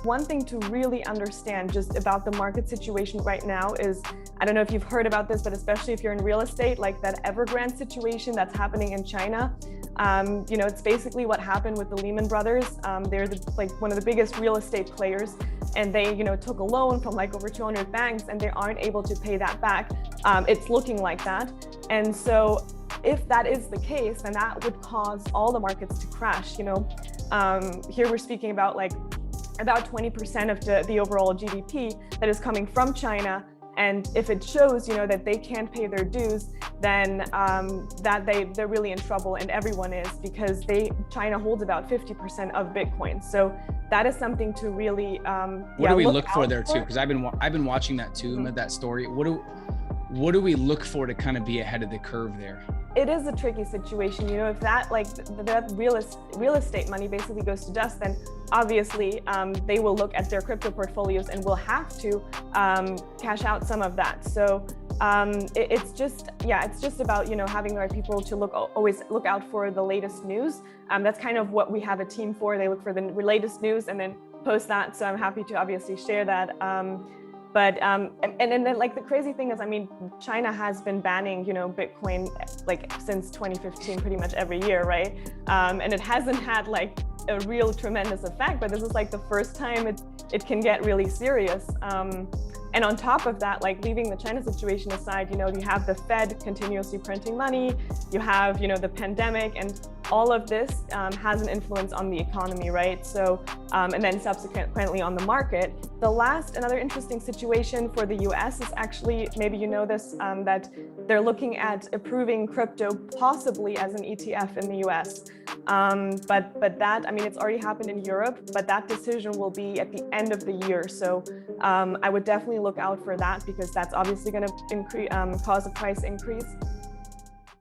One thing to really understand just about the market situation right now is, I don't know if you've heard about this, but especially if you're in real estate, like that Evergrande situation that's happening in China. It's basically what happened with the Lehman Brothers. They're one of the biggest real estate players, and they took a loan from like over 200 banks, and they aren't able to pay that back. It's looking like that. And so if that is the case, then that would cause all the markets to crash. Here we're speaking about about 20% of the overall GDP that is coming from China. And if it shows, that they can't pay their dues, then they're really in trouble, and everyone is, because China holds about 50% of Bitcoin. So that is something to really what do we look for there too? Because I've been watching that too, that story. What do we look for to kind of be ahead of the curve there? It is a tricky situation. If that that real estate money basically goes to dust, then obviously they will look at their crypto portfolios and will have to cash out some of that. So it's just about having the right people to always look out for the latest news. That's kind of what we have a team for. They look for the latest news and then post that. So I'm happy to obviously share that. But then the crazy thing is, China has been banning Bitcoin since 2015, pretty much every year, right? And it hasn't had a real tremendous effect, but this is the first time it can get really serious. And on top of that, leaving the China situation aside, you have the Fed continuously printing money, you have the pandemic, and all of this has an influence on the economy, right? So, and then subsequently on the market. Another interesting situation for the US is actually, maybe this, that they're looking at approving crypto possibly as an ETF in the US. But that, it's already happened in Europe, but that decision will be at the end of the year. So I would definitely look out for that, because that's obviously going to cause a price increase.